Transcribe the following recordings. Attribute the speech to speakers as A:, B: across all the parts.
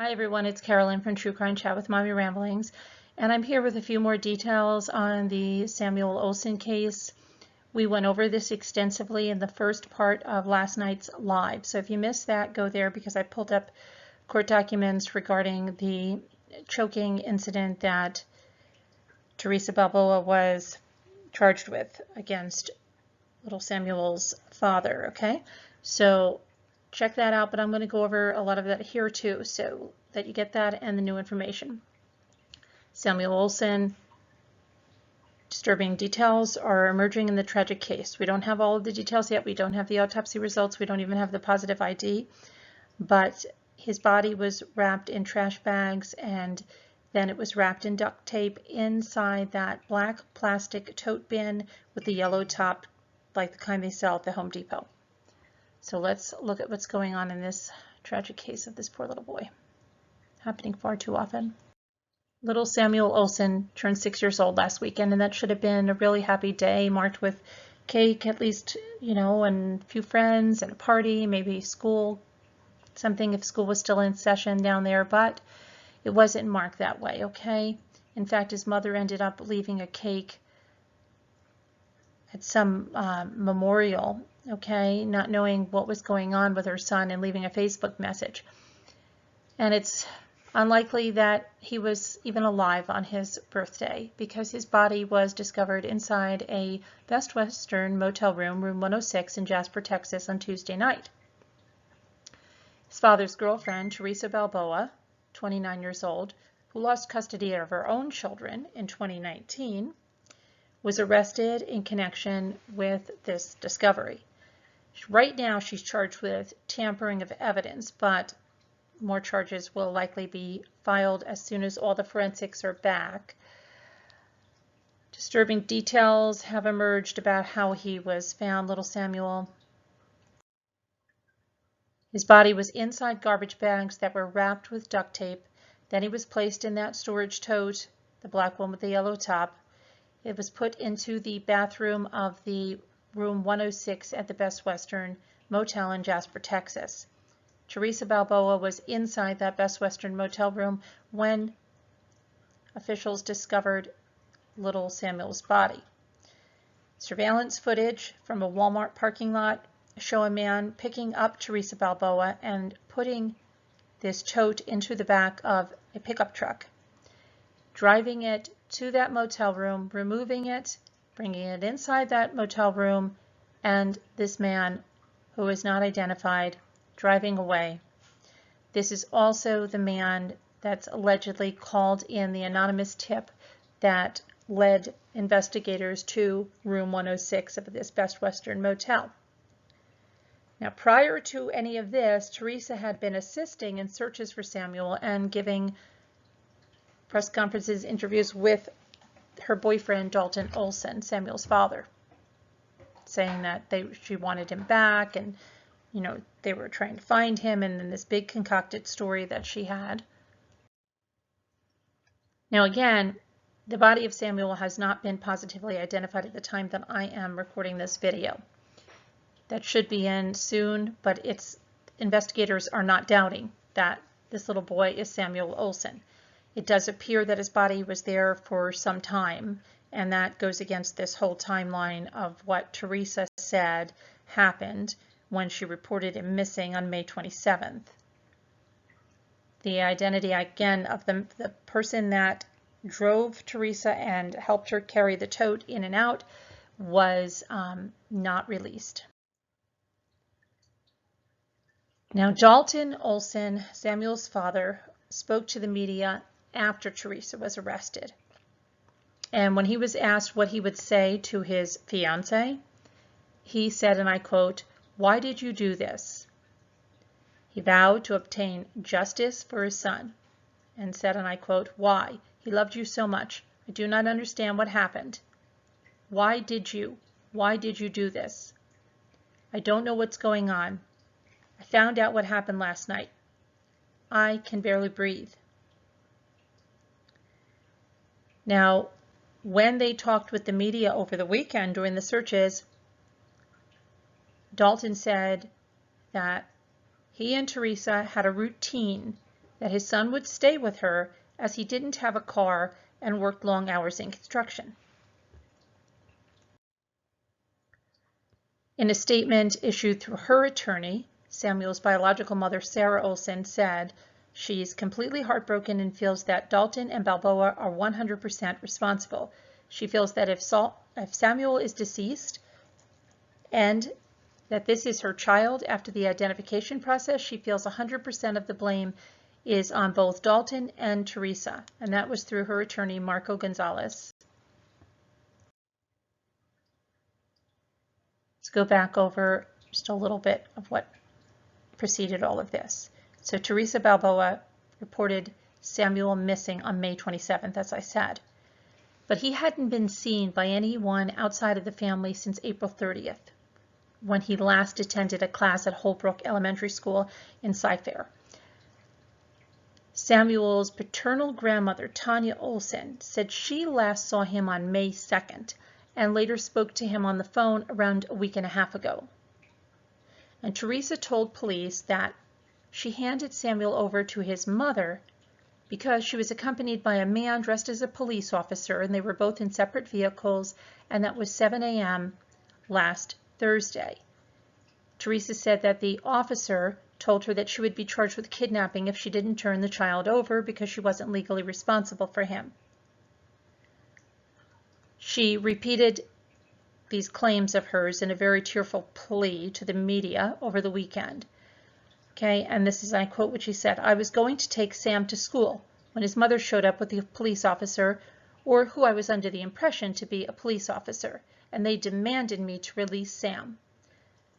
A: Hi everyone, it's Carolyn from True Crime Chat with Mommy Ramblings, and I'm here with a few more details on the Samuel Olsen case. We went over this extensively in the first part of last night's live, so if you missed that, go there because I pulled up court documents regarding the choking incident that Theresa Balboa was charged with against little Samuel's father, okay? So check that out, but I'm going to go over a lot of that here too, so that you get that and the new information. Samuel Olsen, disturbing details are emerging in the tragic case. We don't have all of the details yet. We don't have the autopsy results. We don't even have the positive ID, but his body was wrapped in trash bags and then it was wrapped in duct tape inside that black plastic tote bin with the yellow top, like the kind they sell at the Home Depot. So let's look at what's going on in this tragic case of this poor little boy. Happening far too often. Little Samuel Olsen turned 6 years old last weekend, and that should have been a really happy day, marked with cake at least, you know, and a few friends and a party, maybe school, something if school was still in session down there, but it wasn't marked that way, okay? In fact, his mother ended up leaving a cake at some memorial, okay, not knowing what was going on with her son and leaving a Facebook message. And it's unlikely that he was even alive on his birthday because his body was discovered inside a Best Western motel room, room 106 in Jasper, Texas on Tuesday night. His father's girlfriend, Theresa Balboa, 29 years old, who lost custody of her own children in 2019, was arrested in connection with this discovery. Right now, she's charged with tampering of evidence, but more charges will likely be filed as soon as all the forensics are back. Disturbing details have emerged about how he was found, little Samuel. His body was inside garbage bags that were wrapped with duct tape. Then he was placed in that storage tote, the black one with the yellow top. It was put into the bathroom of the room 106 at the Best Western Motel in Jasper, Texas. Theresa Balboa was inside that Best Western motel room when officials discovered little Samuel's body. Surveillance footage from a Walmart parking lot show a man picking up Theresa Balboa and putting this tote into the back of a pickup truck, driving it to that motel room, removing it, bringing it inside that motel room, and this man, who is not identified, driving away. This is also the man that's allegedly called in the anonymous tip that led investigators to room 106 of this Best Western motel. Now, prior to any of this, Theresa had been assisting in searches for Samuel and giving press conferences, interviews with her boyfriend, Dalton Olsen, Samuel's father, saying that she wanted him back and, you know, they were trying to find him, and then this big concocted story that she had. Now, again, the body of Samuel has not been positively identified at the time that I am recording this video. That should be in soon, but investigators are not doubting that this little boy is Samuel Olsen. It does appear that his body was there for some time, and that goes against this whole timeline of what Theresa said happened when she reported him missing on May 27th. The identity, again, of the person that drove Theresa and helped her carry the tote in and out was not released. Now, Dalton Olsen, Samuel's father, spoke to the media after Theresa was arrested. And when he was asked what he would say to his fiancée, he said, and I quote, "Why did you do this?" He vowed to obtain justice for his son and said, and I quote, "Why? He loved you so much. I do not understand what happened. Why did you do this? I don't know what's going on. I found out what happened last night. I can barely breathe." Now, when they talked with the media over the weekend during the searches, Dalton said that he and Theresa had a routine that his son would stay with her as he didn't have a car and worked long hours in construction. In a statement issued through her attorney, Samuel's biological mother, Sara Olson, said she's completely heartbroken and feels that Dalton and Balboa are 100% responsible. She feels that if Samuel is deceased and that this is her child after the identification process, she feels 100% of the blame is on both Dalton and Teresa, and that was through her attorney, Marco Gonzalez. Let's go back over just a little bit of what preceded all of this. So Theresa Balboa reported Samuel missing on May 27th, as I said, but he hadn't been seen by anyone outside of the family since April 30th, when he last attended a class at Holbrook Elementary School in Cy-Fair. Samuel's paternal grandmother, Tanya Olsen, said she last saw him on May 2nd and later spoke to him on the phone around a week and a half ago. And Teresa told police that she handed Samuel over to his mother because she was accompanied by a man dressed as a police officer, and they were both in separate vehicles, and that was 7 a.m. last Thursday. Teresa said that the officer told her that she would be charged with kidnapping if she didn't turn the child over because she wasn't legally responsible for him. She repeated these claims of hers in a very tearful plea to the media over the weekend. Okay, and this is, I quote what she said, "I was going to take Sam to school when his mother showed up with the police officer, or who I was under the impression to be a police officer, and they demanded me to release Sam."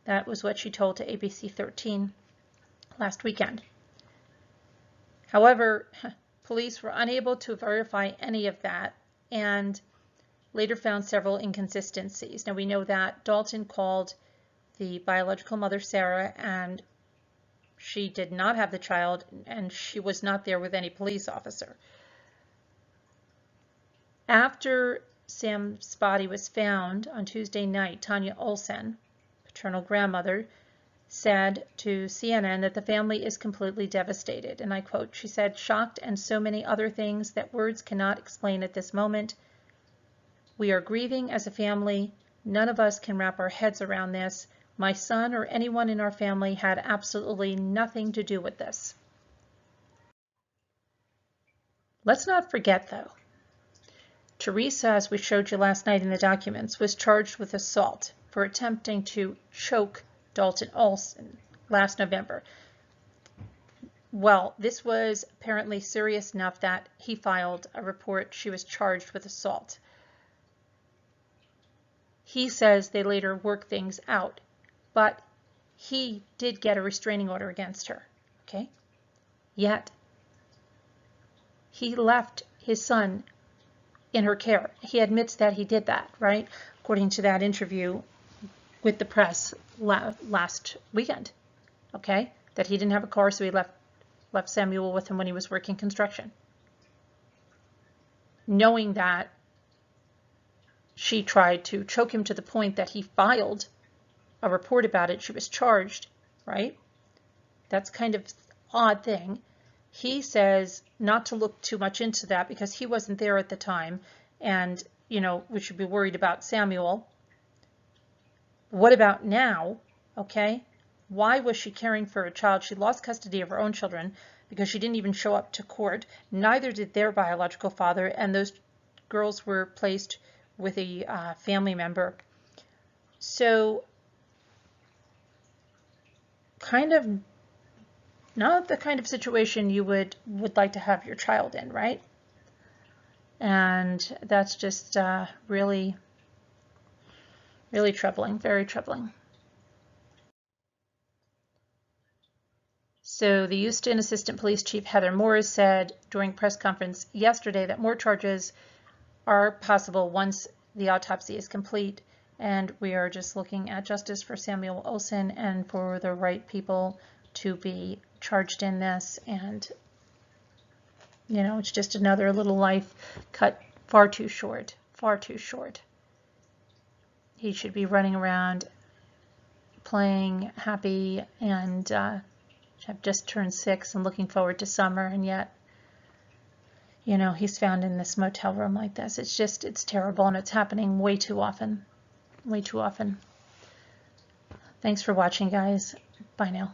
A: That was what she told to ABC 13 last weekend. However, police were unable to verify any of that and later found several inconsistencies. Now we know that Dalton called the biological mother, Sara, and she did not have the child, and she was not there with any police officer. After Sam's body was found on Tuesday night, Tanya Olsen, paternal grandmother, said to CNN that the family is completely devastated. And I quote, she said, "Shocked and so many other things that words cannot explain at this moment. We are grieving as a family. None of us can wrap our heads around this. My son or anyone in our family had absolutely nothing to do with this." Let's not forget, though, Teresa, as we showed you last night in the documents, was charged with assault for attempting to choke Dalton Olsen last November. Well, this was apparently serious enough that he filed a report. She was charged with assault. He says they later worked things out, but he did get a restraining order against her, okay? Yet, he left his son in her care. He admits that he did that, right? According to that interview with the press last weekend, okay? That he didn't have a car, so he left Samuel with him when he was working construction. Knowing that she tried to choke him to the point that he filed a report about it, she was charged, right? That's kind of odd thing. He says not to look too much into that because he wasn't there at the time, and, you know, we should be worried about Samuel. What about now, okay? Why was she caring for a child? She lost custody of her own children because she didn't even show up to court. Neither did their biological father, and those girls were placed with a family member. So, kind of not the kind of situation you would like to have your child in, right? And that's just really, really troubling, very troubling. So the Houston Assistant Police Chief Heather Morris said during press conference yesterday that more charges are possible once the autopsy is complete, and we are just looking at justice for Samuel Olsen and for the right people to be charged in this. And, you know, it's just another little life cut far too short, far too short. He should be running around playing happy and I've just turned 6 and looking forward to summer, and yet, you know, he's found in this motel room like this. It's just, it's terrible, and it's happening way too often. Way too often. Thanks for watching, guys. Bye now.